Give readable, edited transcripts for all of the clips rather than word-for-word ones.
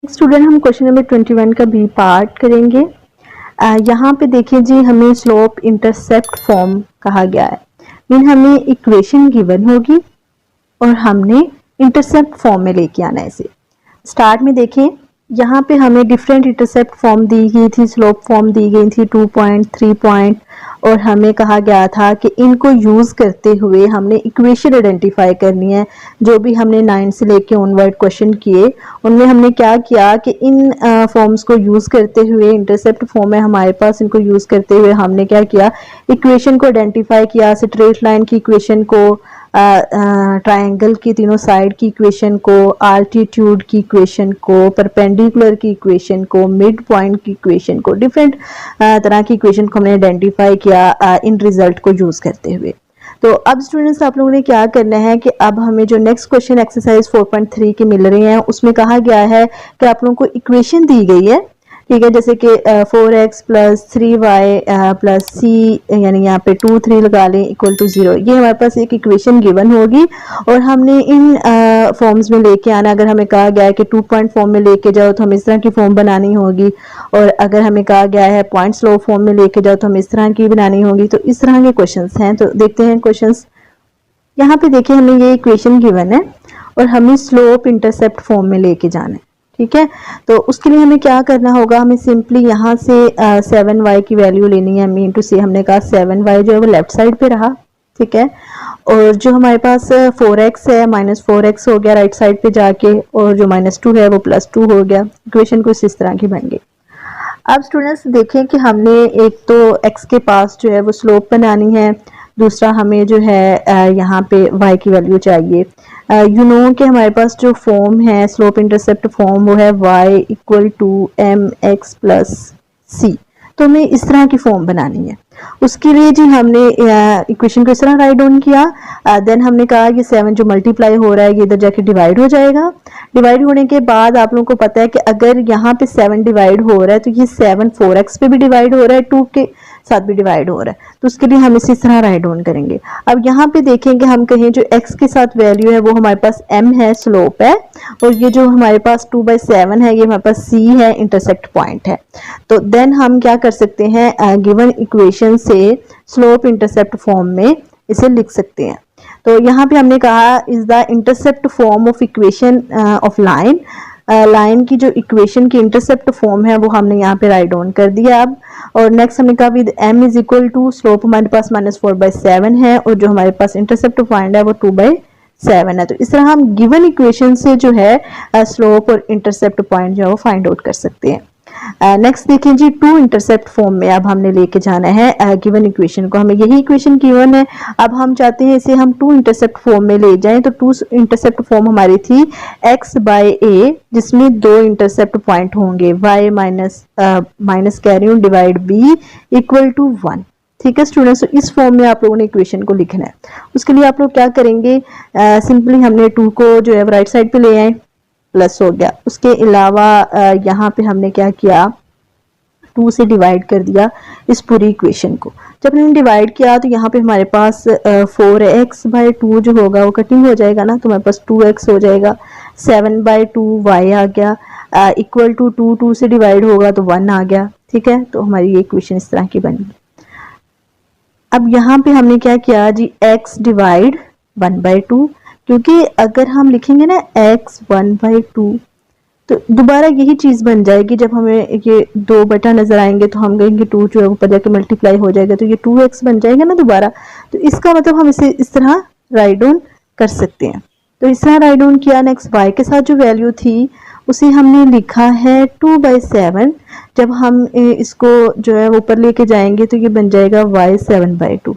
Student हम question number 21 का B part करेंगे। यहाँ पे देखिए जी, हमें स्लोप इंटरसेप्ट फॉर्म कहा गया है। मीन हमें इक्वेशन गिवन होगी और हमने इंटरसेप्ट फॉर्म में लेके आना है इसे। स्टार्ट में देखें, यहाँ पे हमें डिफरेंट इंटरसेप्ट फॉर्म दी गई थी, स्लोप फॉर्म दी गई थी 2 पॉइंट 3 पॉइंट, और हमें कहा गया था कि इनको यूज़ करते हुए हमने इक्वेशन आइडेंटिफाई करनी है। जो भी हमने 9 से लेके ऑनवर्ड क्वेश्चन किए उनमें हमने क्या किया कि इन फॉर्म्स को यूज़ करते हुए, इंटरसेप्ट फॉर्म है हमारे पास, इनको यूज़ करते हुए हमने क्या किया, इक्वेशन को आइडेंटिफाई किया। स्ट्रेट लाइन की इक्वेशन को, ट्रायंगल की तीनों साइड की इक्वेशन को, आल्टीट्यूड की इक्वेशन को, परपेंडिकुलर की इक्वेशन को, मिड पॉइंट की इक्वेशन को, डिफरेंट तरह की इक्वेशन को हमने आइडेंटिफाई किया इन रिजल्ट को यूज करते हुए। तो अब स्टूडेंट्स आप लोगों ने क्या करना है कि अब हमें जो नेक्स्ट क्वेश्चन एक्सरसाइज 4.3 के मिल रहे हैं उसमें कहा गया है कि आप लोगों को इक्वेशन दी गई है, ठीक है, जैसे कि 4x plus 3y plus c, यानी यहाँ पे 2 3 लगा लें इक्वल टू 0। ये हमारे पास एक इक्वेशन गिवन होगी और हमने इन फॉर्म्स में लेके आना। अगर हमें कहा गया है कि 2 पॉइंट फॉर्म में लेके जाओ तो हम इस तरह की फॉर्म बनानी होगी, और अगर हमें कहा गया है पॉइंट स्लो फॉर्म में लेके जाओ तो हम इस तरह की बनानी होगी। तो इस तरह के क्वेश्चन हैं, तो देखते हैं क्वेश्चन। यहाँ पे देखिए, हमें ये इक्वेशन गिवन है और हमें स्लोप इंटरसेप्ट फॉर्म में लेके जाना है, ठीक है। तो उसके लिए हमें क्या करना होगा, हमें सिंपली यहाँ से 7y की वैल्यू लेनी है। मीन टू से हमने कहा 7y जो है वो लेफ्ट साइड पे रहा, ठीक है, और जो हमारे पास 4x है -4x हो गया राइट साइड पे जाके, और जो -2 है वो +2 हो गया। इक्वेशन कुछ इस तरह की बन गई। अब स्टूडेंट्स देखें कि हमने एक तो x के पास जो है वो स्लोप बनानी है, दूसरा हमें जो है यहाँ पे y की वैल्यू चाहिए। यू नो कि हमारे पास जो फॉर्म है स्लोप इंटरसेप्ट फॉर्म वो है y equal to mx plus c। तो हमें इस तरह की फॉर्म बनानी है। उसके लिए जी हमने इक्वेशन को इस तरह राइट डाउन किया। देन हमने कहा कि 7 जो मल्टीप्लाई हो रहा है ये इधर जाके डिवाइड हो जाएगा। डिवाइड होने के बाद आप लोगों को पता है कि अगर यहाँ पे 7 डिवाइड हो रहा है तो ये 7 4x पे भी डिवाइड हो रहा है, 2 के साथ भी डिवाइड हो रहा है, तो उसके लिए हम इसी तरह राइट डाउन करेंगे। अब यहाँ पे देखेंगे, हम कहें जो x के साथ वैल्यू है वो हमारे पास m है, स्लोप है, और ये जो हमारे पास 2/7 है ये हमारे पास c है, इंटरसेक्ट पॉइंट है। तो देन हम क्या कर सकते हैं, गिवन इक्वेशन से स्लोप इंटरसेप्ट फॉर्म में इसे लिख सकते हैं। तो यहाँ पे हमने कहा is the intercept form of equation of line. Line की जो इक्वेशन की इंटरसेप्ट फॉर्म है वो हमने यहाँ पे राइट डाउन कर दिया। अब और नेक्स्ट हमने कहा with m is equal to, slope हमारे पास -4/7 है और जो हमारे पास इंटरसेप्ट पॉइंट है वो 2/7 है। तो इस तरह हम गिवन इक्वेशन से जो है स्लोप और इंटरसेप्ट पॉइंट जो है वो फाइंड आउट कर सकते हैं। नेक्स्ट देखिए जी, 2 इंटरसेप्ट फॉर्म में अब हमने लेके जाना है गिवन इक्वेशन को। हमें यही इक्वेशन गिवन है, अब हम चाहते हैं इसे हम 2 इंटरसेप्ट फॉर्म में ले जाएं। तो 2 इंटरसेप्ट फॉर्म हमारी थी x/a, जिसमें 2 इंटरसेप्ट पॉइंट होंगे, y minus carry on divide b equal to 1। ठीक है स्टूडेंट्स, तो इस फॉर्म में आप लोगों ने इक्वेशन को लिखना है। उसके लिए आप लोग क्या करेंगे, सिंपली हमने 2 को जो है राइट साइड पे ले आए, प्लस हो गया। उसके अलावा यहाँ पे हमने क्या किया, 2 से डिवाइड कर दिया इस पूरी इक्वेशन को। जब हमने डिवाइड किया तो यहाँ पे हमारे पास 4x/2 जो होगा वो कटिंग हो जाएगा ना, तो हमारे पास 2x हो जाएगा। 7/2y आ गया, इक्वल टू 2 से डिवाइड होगा तो 1 आ गया। ठीक है, तो हमारी ये इक्वेशन इस तरह की बनी। अब यहाँ पे हमने क्या किया जी, x डिवाइड 1/2, क्योंकि अगर हम लिखेंगे ना x 1/2 तो दोबारा यही चीज बन जाएगी। जब हमें ये 2 बटा नजर आएंगे तो हम कहेंगे 2 जो है ऊपर जाके मल्टीप्लाई हो जाएगा, तो ये 2x बन जाएगा ना दोबारा। तो इसका मतलब हम इसे इस तरह राइट डाउन कर सकते हैं। तो इस तरह राइट डाउन किया। नेक्स्ट y के साथ जो वैल्यू थी उसे हमने लिखा है 2/7। जब हम इसको जो है ऊपर लेके जाएंगे तो ये बन जाएगा y 7/2।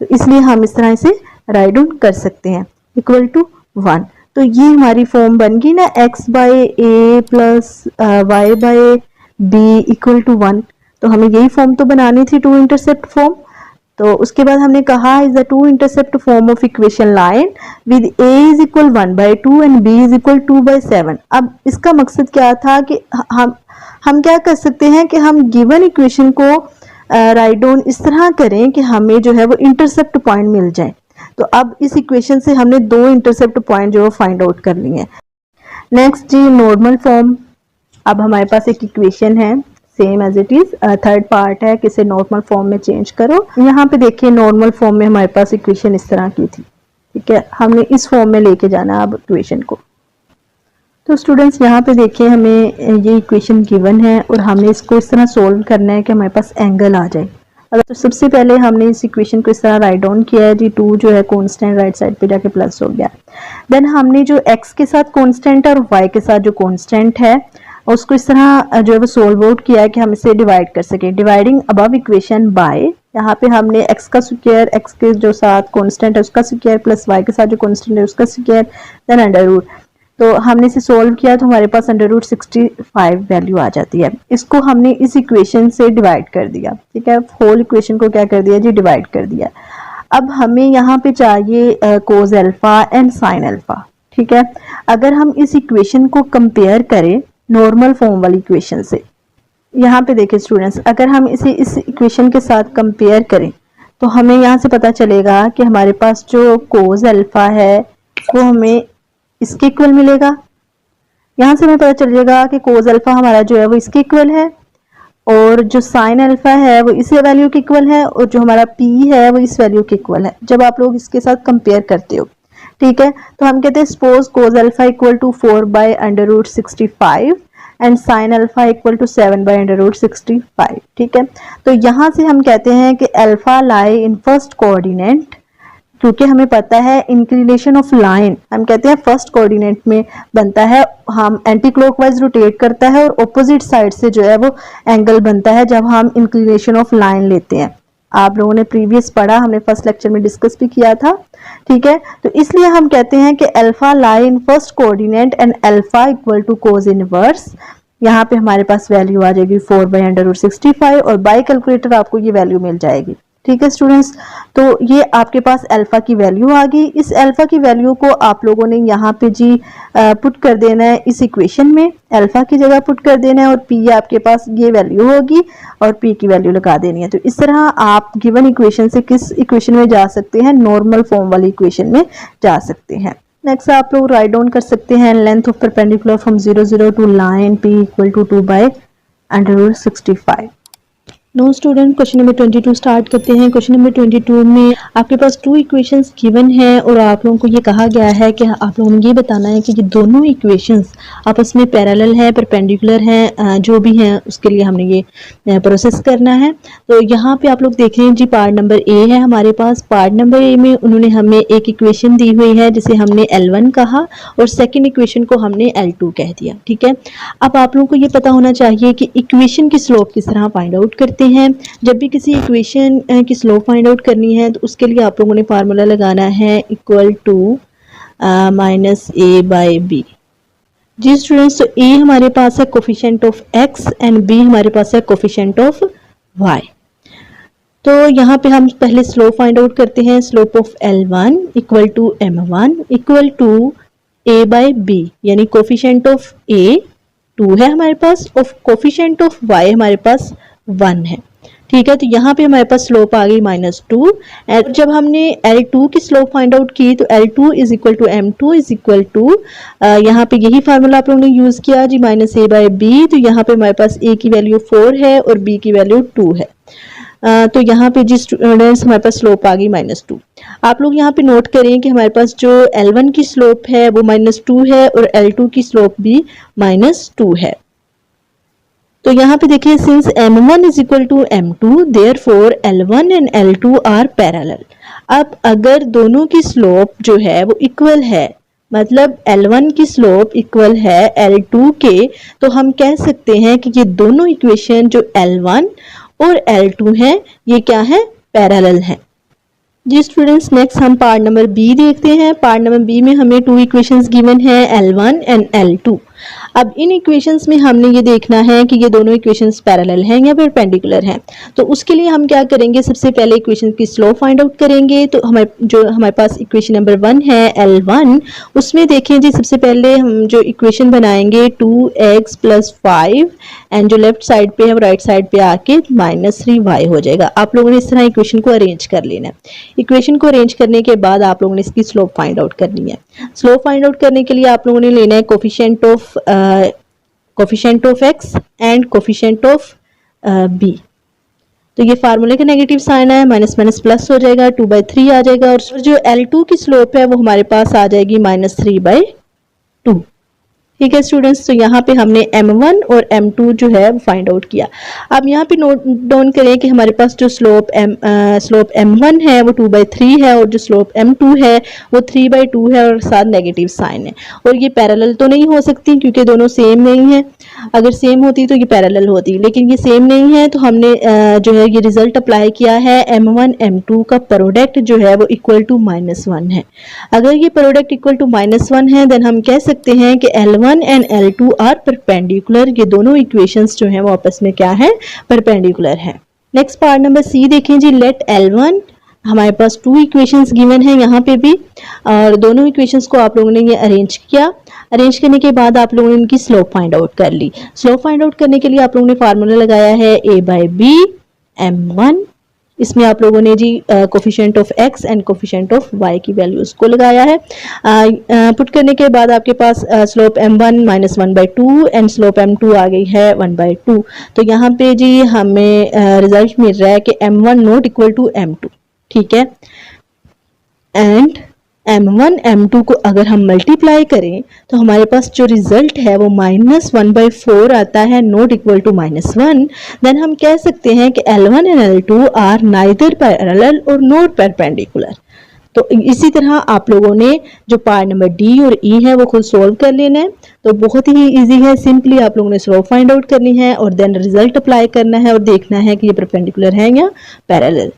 तो इसलिए हम इस तरह इसे राइट डाउन कर सकते हैं, इक्वल टू 1। तो ये हमारी फॉर्म बन गई ना, x/a plus y/b equal to 1। तो हमें यही फॉर्म तो बनानी थी, 2 इंटरसेप्ट फॉर्म। तो उसके बाद हमने कहा is the 2 intercept form of equation line with a is equal 1/2 and b is equal 2/7। अब इसका मकसद क्या था कि हम क्या कर सकते हैं कि हम गिवन इक्वेशन को राइट डाउन इस तरह करें कि हमें जो है वो इंटरसेप्ट पॉइंट मिल जाए। तो अब इस इक्वेशन से हमने 2 इंटरसेप्ट पॉइंट जो फाइंड आउट कर लिए हैं। नेक्स्ट जी, नॉर्मल फॉर्म। अब हमारे पास एक इक्वेशन है same as it is, third part है कि इसे नॉर्मल फॉर्म में चेंज करो। यहाँ पे देखिए नॉर्मल फॉर्म में हमारे पास इक्वेशन इस तरह की थी, ठीक है, हमने इस फॉर्म में लेके जाना है अब इक्वेशन को। तो स्टूडेंट्स यहाँ पे देखिए हमें ये इक्वेशन गिवन है और हमने इसको इस तरह सोल्व करना है कि हमारे पास एंगल आ जाए। अगर तो सबसे पहले हमने इस इक्वेशन को इस तरह राइट डाउन किया है जी, 2 जो है कांस्टेंट राइट साइड पे जाके प्लस हो गया। देन हमने जो x के साथ कांस्टेंट और y के साथ जो कांस्टेंट है उसको इस तरह जो है वो सोल्व आउट किया है कि हम इसे डिवाइड कर सकें। डिवाइडिंग अबव इक्वेशन बाय, यहाँ पे हमने x का स्क्वायर, x के जो साथ कांस्टेंट है उसका स्क्वायर प्लस y के साथ जो कांस्टेंट है उसका स्क्वायर, देन अंडर रूट। तो हमने इसे सोल्व किया तो हमारे पास अंडर रूट 65 वैल्यू आ जाती है। इसको हमने इस इक्वेशन से डिवाइड कर दिया, ठीक है, होल इक्वेशन को क्या कर दिया जी, डिवाइड कर दिया। अब हमें यहाँ पे चाहिए cos alpha and sine alpha, ठीक है। अगर हम इस इक्वेशन को कंपेयर करें नॉर्मल फॉर्म वाली इक्वेशन से, यहाँ पे देखिए स्टूडेंट्स, अगर हम इसे इस इक्वेशन के साथ कंपेयर करें तो हमें यहाँ से पता चलेगा कि हमारे पास जो कोस अल्फा है वो हमें इसके इक्वल मिलेगा। यहाँ से हमें पता चल जाएगा कि कोस अल्फा हमारा जो है वो इसके इक्वल है और जो साइन अल्फा है वो इस वैल्यू के इक्वल है और जो हमारा पी है वो इस वैल्यू के इक्वल है जब आप लोग इसके साथ कंपेयर करते हो, ठीक है। तो हम कहते हैं suppose cos alpha equal to 4 by under root 65 and sine alpha equal to 7 by under root 65, ठीक है। तो यहाँ से हम कहते हैं कि alpha lie in first coordinate, क्योंकि हमें पता है इंक्लिनेशन ऑफ लाइन हम कहते हैं फर्स्ट कोऑर्डिनेट में बनता है, हम एंटी क्लॉकवाइज रोटेट करता है और ऑपोजिट साइड से जो है वो एंगल बनता है जब हम इंक्लिनेशन ऑफ लाइन लेते हैं। आप लोगों ने प्रीवियस पढ़ा, हमने फर्स्ट लेक्चर में डिस्कस भी किया था, ठीक है। तो इसलिए हम कहते हैं कि alpha lie in first coordinate and alpha equal to cos inverse. यहाँ पे हमारे पास वैल्यू आ जाएगी 4 बाय अंडर रूट 65 और बाय कैलकुलेटर आपको ये वैल्यू मिल जाएगी, ठीक है स्टूडेंट्स। तो ये आपके पास अल्फा की वैल्यू आ गई। इस अल्फा की वैल्यू को आप लोगों ने यहाँ पे जी पुट कर देना है इस इक्वेशन में, अल्फा की जगह पुट कर देना है और पी आपके पास ये वैल्यू होगी और पी की वैल्यू लगा देनी है। तो इस तरह आप गिवन इक्वेशन से किस इक्वेशन में जा सकते हैं, नॉर्मल फॉर्म वाली इक्वेशन में जा सकते हैं। नेक्स्ट आप लोग राइट डाउन कर सकते हैं length of perpendicular from 0 0 to line P equal to 2 by under root 65। No student, question number 22 start करते हैं। क्वेश्चन नंबर 22 में आपके पास 2 इक्वेशंस गिवन है और आप लोगों को ये कहा गया है कि आप लोगों ने ये बताना है कि ये दोनों इक्वेशंस आपस में पैरेलल है, परपेंडिकुलर हैं, जो भी हैं उसके लिए हमने ये प्रोसेस करना है। तो यहाँ पे आप लोग देख रहे हैं जी पार्ट नंबर ए है हमारे पास। पार्ट नंबर ए में उन्होंने हमें एक इक्वेशन दी हुई है जिसे हमने L1 कहा और सेकेंड इक्वेशन को हमने L2 कह दिया, ठीक है। अब आप लोगों को ये पता होना चाहिए कि इक्वेशन की स्लोप किस तरह फाइंड आउट करते हैं। जब भी किसी इक्वेशन की स्लोप फाइंड आउट करनी है तो उसके लिए आप लोगों ने फार्मूला लगाना है equal to minus a by b. जी स्टूडेंट्स, तो ए हमारे पास है coefficient of x and b हमारे पास है कोफिशिएंट ऑफ वाई। तो यहाँ पे हम पहले स्लोप फाइंड आउट करते हैं। Slope of L1 equal to M1 equal to a by b, यानी कोफिशिएंट ऑफ ए 2 है हमारे पास और कोफिशिएंट ऑफ वाई हमारे पास 1 है, ठीक है। तो यहाँ पे हमारे पास स्लोप आ गई -2। जब हमने L2 की स्लोप फाइंड आउट की तो L2 is equal to M2 is equal to, यहाँ पे यही फार्मूला आप लोगों ने यूज किया जी -a बाय b। तो यहाँ पे हमारे पास a की वैल्यू 4 है और b की वैल्यू 2 है। तो यहाँ पे जी स्टूडेंट्स हमारे पास स्लोप आ गई -2। आप लोग यहाँ पे नोट करें कि हमारे पास जो L1 की स्लोप है वो -2 है और L2 की स्लोप भी -2 है। तो यहाँ पे देखिए since M1 is equal to M2 therefore L1 and L2 are parallel. अब अगर दोनों की स्लोप जो है वो इक्वल है, मतलब L1 की स्लोप इक्वल है L2 के, तो हम कह सकते हैं कि ये दोनों इक्वेशन जो L1 और L2 हैं ये क्या है, पैरेलल हैं। जी स्टूडेंट्स, नेक्स्ट हम पार्ट नंबर बी देखते हैं। पार्ट नंबर बी में हमें 2 इक्वेशंस गिवन है L1 एंड L2। अब इन इक्वेशंस में हमने ये देखना है कि ये दोनों इक्वेशंस पैरेलल हैं या परपेंडिकुलर हैं। तो उसके लिए हम क्या करेंगे, सबसे पहले इक्वेशन की स्लोप फाइंड आउट करेंगे। तो हमारे पास इक्वेशन नंबर 1 है L1, उसमें देखें जी सबसे पहले हम जो इक्वेशन बनाएंगे 2x + 5 एंड जो लेफ्ट साइड पे है वो राइट साइड पे आके -3y हो जाएगा। आप लोगों ने इस तरह इक्वेशन को अरेंज कर लेना है। इक्वेशन को अरेंज करने के बाद आप लोगों ने इसकी स्लोप फाइंड आउट करनी है। स्लोप फाइंड आउट करने के लिए आप लोगों ने लेना है coefficient of coefficient of x and coefficient of b। तो ये फार्मूले का नेगेटिव साइन है, माइनस माइनस प्लस हो जाएगा, 2/3 आ जाएगा और जो L2 की स्लोप है वो हमारे पास आ जाएगी -3/2। ठीक है स्टूडेंट्स, तो यहाँ पे हमने m1 और m2 जो है वो फाइंड आउट किया। अब यहाँ पे नोट डाउन करें कि हमारे पास जो स्लोप m1 है वो 2/3 है और जो स्लोप m2 है वो 3/2 है और साथ नेगेटिव साइन है। और ये पैरेलल तो नहीं हो सकती क्योंकि दोनों सेम नहीं है, अगर सेम होती तो ये पैरेलल होती, लेकिन ये सेम नहीं है तो हमने जो है ये रिजल्ट अप्लाई किया है m1 m2 का प्रोडक्ट जो है वो इक्वल टू -1 है। अगर ये प्रोडक्ट इक्वल टू -1 है देन हम कह सकते हैं कि L1 and L2 are perpendicular. ये दोनों इक्वेशंस जो हैं वो आपस में क्या है, परपेंडिकुलर है। नेक्स्ट पार्ट नंबर सी देखें जी, लेट L1, हमारे पास 2 इक्वेशंस गिवन है यहाँ पे भी और दोनों इक्वेशंस को आप लोगों ने ये अरेंज किया। अरेंज करने के बाद आप लोगों ने इनकी स्लोप फाइंड आउट कर ली। स्लोप फाइंड आउट करने के लिए आप लोगों ने फार्मूला लगाया है a/b m1। इसमें आप लोगों ने जी coefficient of x and coefficient of y की वैल्यूज को लगाया है। पुट करने के बाद आपके पास slope m1 -1/2 and slope m2 आ गई है 1/2। तो यहाँ पे जी हमें रिजल्ट मिल रहा है कि m1 not equal to m2। ठीक है, एंड m1 m2 को अगर हम मल्टीप्लाई करें तो हमारे पास जो रिजल्ट है वो -1/4 आता है, नॉट इक्वल टू -1। देन हम कह सकते हैं कि L1 and L2 are neither parallel और नॉट परपेंडिकुलर। तो इसी तरह आप लोगों ने जो पार्ट नंबर डी और ई है वो खुद सोल्व कर लेना है। तो बहुत ही इजी है, सिंपली आप लोगों ने स्लोप फाइंड आउट करनी है और देन रिजल्ट अप्लाई करना है और देखना है कि ये परपेंडिकुलर है या पैरेलल।